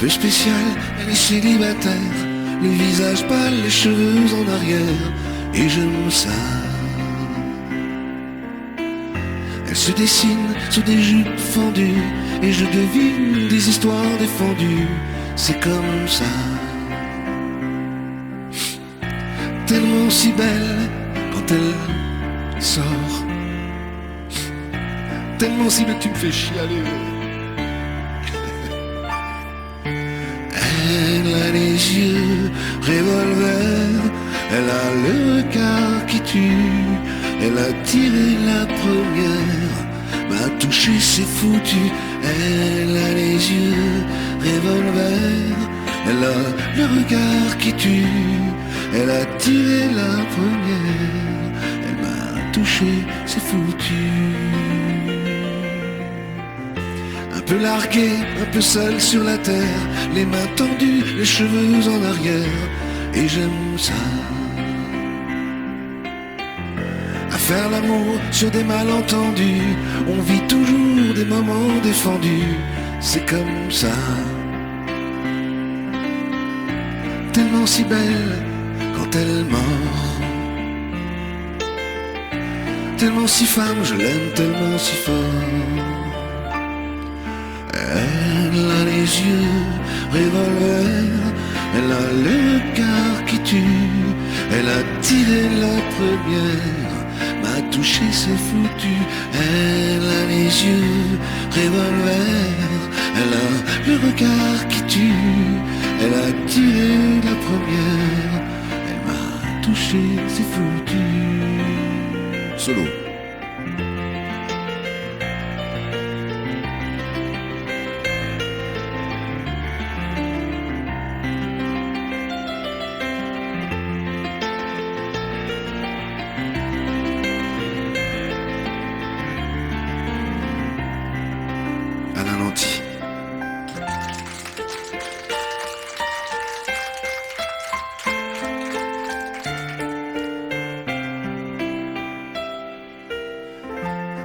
Speaker 10: peu spéciale, elle est célibataire, le visage pâle, les cheveux en arrière, et j'aime ça. Elle se dessine sur des jupes fendues, et je devine des histoires défendues, c'est comme ça. Tellement si belle quand elle sort, tellement si belle tu me fais chialer. Elle a les yeux revolver, elle a le regard qui tue, elle a tiré la première, m'a touché c'est foutu. Elle a les yeux revolver, elle a le regard qui tue, elle a tiré la première, elle m'a touché c'est foutu. Un peu largué, un peu seul sur la terre, les mains tendues, les cheveux en arrière, et j'aime ça. À faire l'amour sur des malentendus, on vit toujours des moments défendus, c'est comme ça. Tellement si belle quand elle mord, tellement si femme, je l'aime tellement si fort. Elle a les yeux revolver, elle a le regard qui tue, elle a tiré la première, m'a touché c'est foutu. Elle a les yeux revolver, elle a le regard qui tue, elle a tiré la première, elle m'a touché c'est foutu. Solo.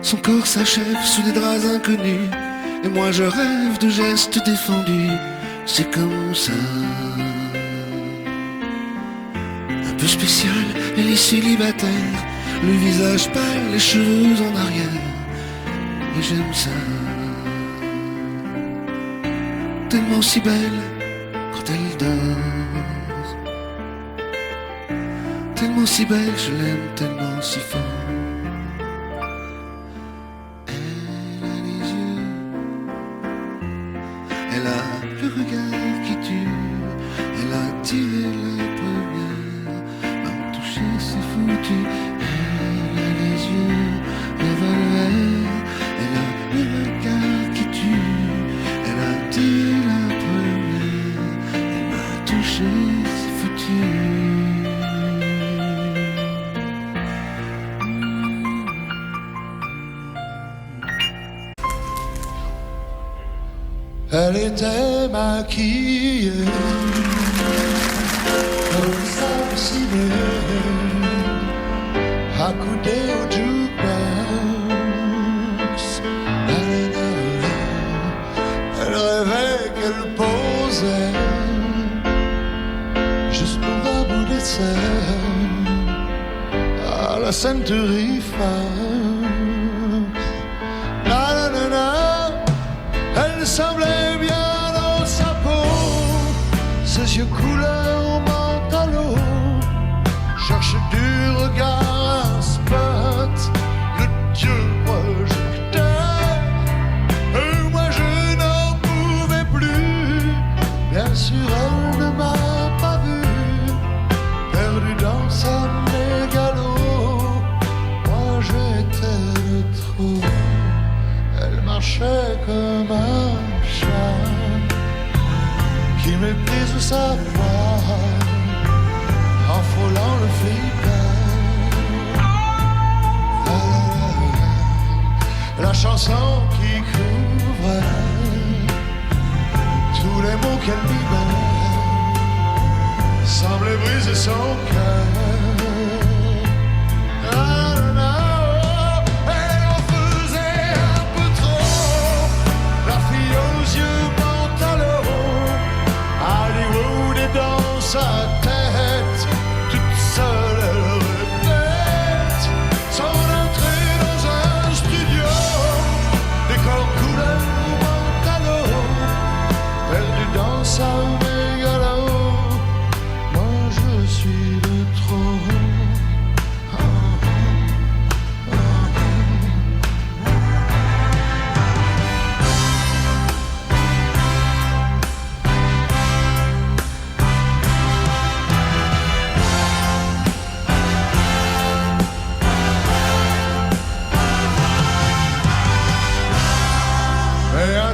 Speaker 10: Son corps s'achève sous des draps inconnus, et moi je rêve de gestes défendus, c'est comme ça. Un peu spécial, elle est célibataire, le visage pâle, les cheveux en arrière, et j'aime ça. Tellement si belle quand elle dort, tellement si belle, je l'aime tellement si fort. Elle a le regard qui tue, elle a tiré la première, m'a touché c'est foutu. Elle a les yeux revolver, elle a le regard qui tue, elle a tiré la première, elle m'a touché c'est foutu.
Speaker 2: Elle était maquillée comme ça ciné, accoudée au jukebox. Elle rêvait qu'elle posait juste pour un bout d'essai à la Century Fox. Elle semblait bien dans sa peau, ses yeux couleur mentalo, cherche du regard un spot, le dieu projecteur. Et moi je n'en pouvais plus, bien sûr elle ne m'a pas vu, perdu dans sa mégalo, moi j'étais le trou. Elle marchait comme un chat qui méprise sa voix en frôlant le flipper. La chanson qui couvre tous les mots qu'elle libère semblait briser son cœur.
Speaker 5: sa tête, toute seule elle répète son entrée dans un studio, décor couleur Montano, perdu dans sa mégalo. Moi je suis le trop.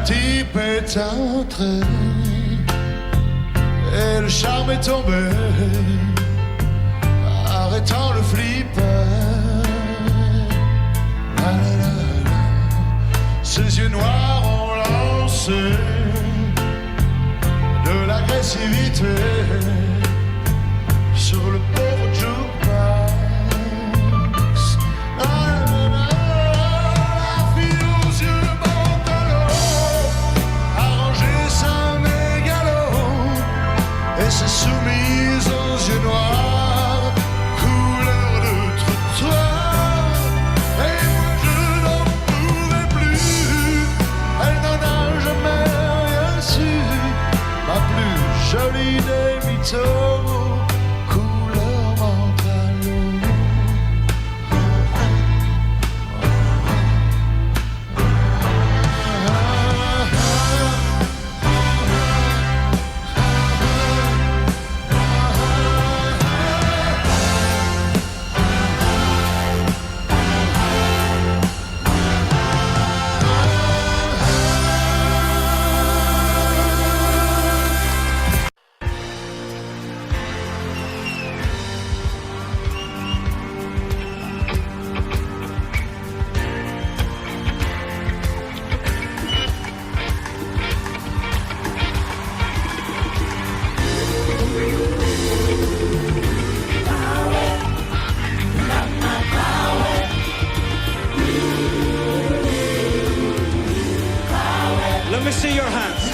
Speaker 5: Type est entré et le charme est tombé, arrêtant le flipper. La, la, la, la. Ses yeux noirs ont lancé de l'agressivité sur le pauvre jukebox. La, la, la, la fille aux yeux et s'est soumise aux yeux noirs, couleur de trottoir. Et moi je n'en pouvais plus, elle n'en a jamais rien su. Ma plus jolie des mythos, couleur Montano.
Speaker 3: Let me see your hands.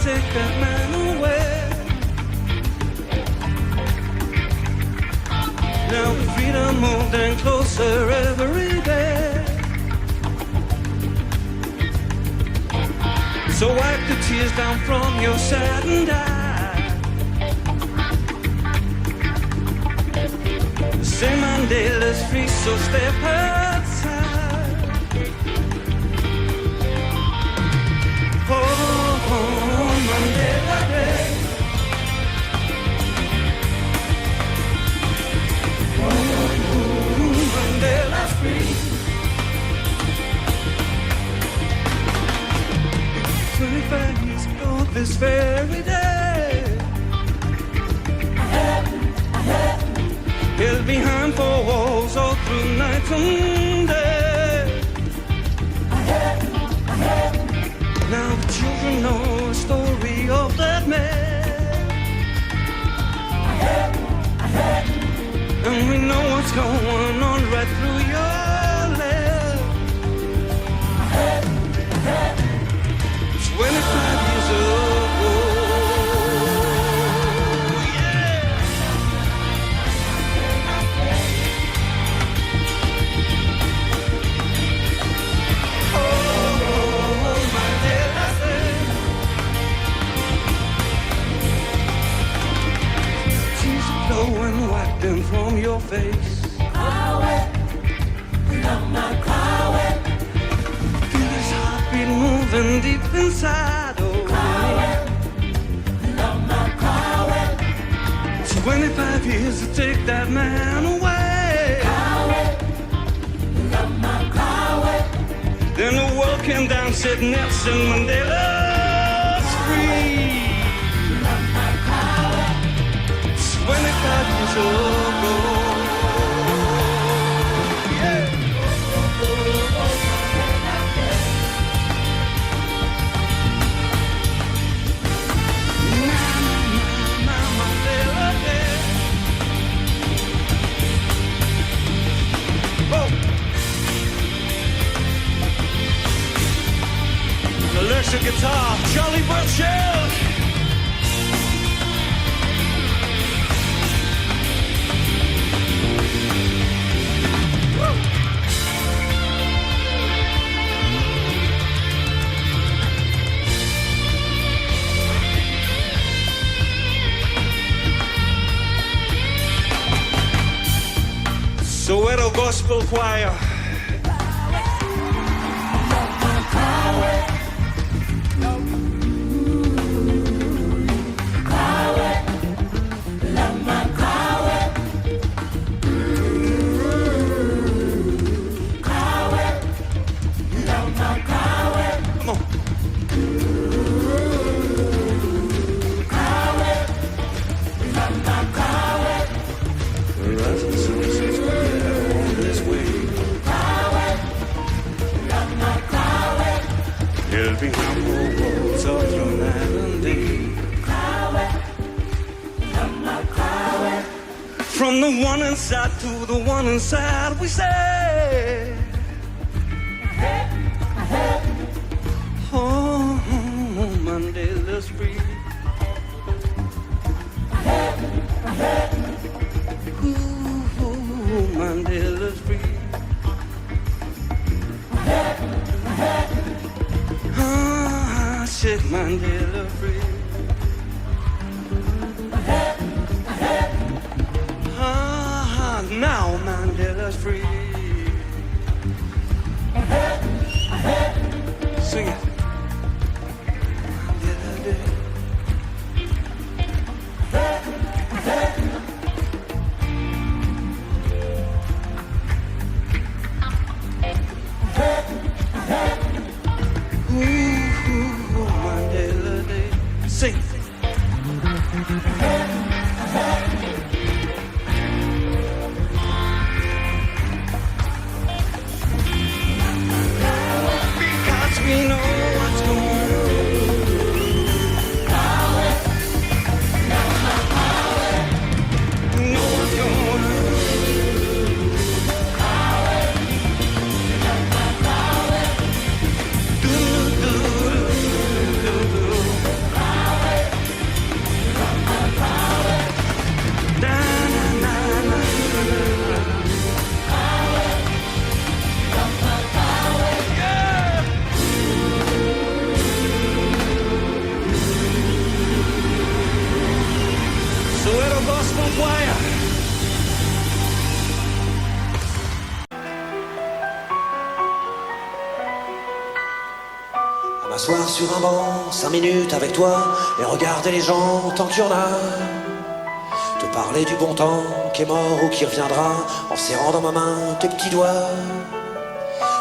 Speaker 11: Take that man away. Now freedom moving closer every day. So wipe the tears down from your saddened eye. Say Mandela's free, so step outside. Oh, Mandela Day. Mandela's free. 25 years ago this very day, held behind four walls all through night and day. Now the children know the story of that man, and we know what's going on right through your land. 25 years ago, yeah. Oh, Mandela Day. Tears are flowing, wipe them from your face. Feel his heartbeat moving deep inside. Oh, 25 years to take that man away. Then the world came down, said Nelson Mandela's free. 25 years ago. electric guitar, Charlie Burchill. Soweto Gospel Choir. From the one inside to the one inside, we say, oh, Mandela's free. Ooh, Mandela's free. Ah, shit, Mandela free. Now Mandela's free. Sing it. Ooh, Mandela Day. Sing. We know what's going on. We know what's going on. Soweto Gospel Choir.
Speaker 12: À m'asseoir sur un banc, 5 minutes avec toi, et regarder les gens tant qu'il y en a. Te parler du bon temps qui est mort ou qui reviendra, en serrant dans ma main tes petits doigts.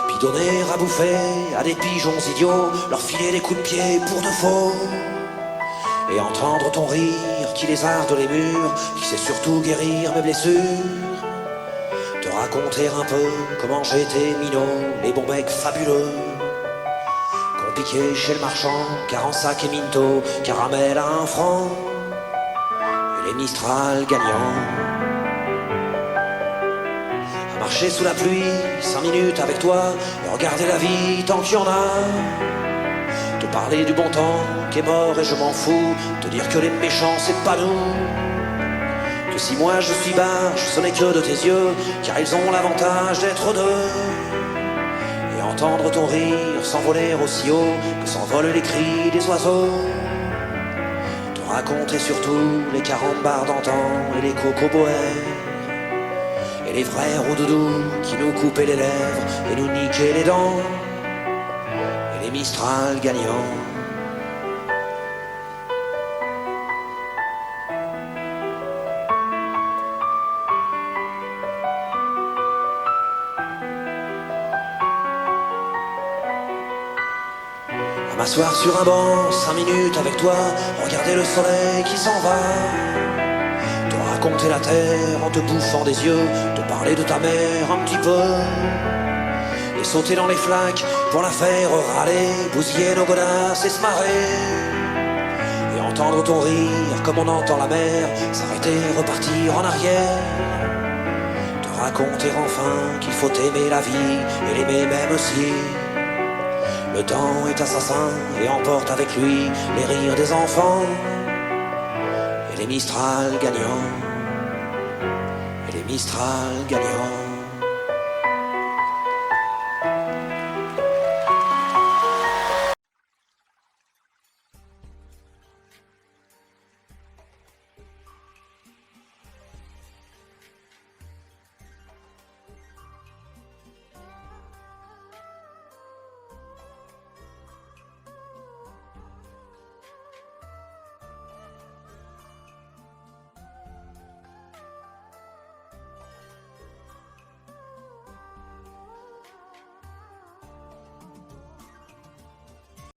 Speaker 12: Puis donner à bouffer à des pigeons idiots, leur filer des coups de pied pour de faux. Et entendre ton rire qui lézarde les murs, qui sait surtout guérir mes blessures. Te raconter un peu comment j'étais minot, les bons mecs fabuleux qu'on piquait chez le marchand, car en sac et minto, caramel à 1 franc, et les Mistral gagnants. À marcher sous la pluie, 5 minutes avec toi, et regarder la vie tant qu'il y en a. Te parler du bon temps qui est mort et je m'en fous, te dire que les méchants c'est pas nous, que si moi je suis barge ce n'est que de tes yeux, car ils ont l'avantage d'être deux. Et entendre ton rire s'envoler aussi haut que s'envolent les cris des oiseaux. Te raconter surtout les carambars d'antan et les cocoboères, et les vrais roux-doudous qui nous coupaient les lèvres et nous niquaient les dents, et les Mistral gagnants. M'asseoir sur un banc, 5 minutes avec toi, regarder le soleil qui s'en va. Te raconter la terre en te bouffant des yeux, te parler de ta mère un petit peu. Et sauter dans les flaques pour la faire râler, bousiller nos godasses et se marrer. Et entendre ton rire comme on entend la mer, s'arrêter, repartir en arrière. Te raconter enfin qu'il faut aimer la vie et l'aimer même aussi. Le temps est assassin et emporte avec lui les rires des enfants et les Mistral gagnants. Et les Mistral gagnants.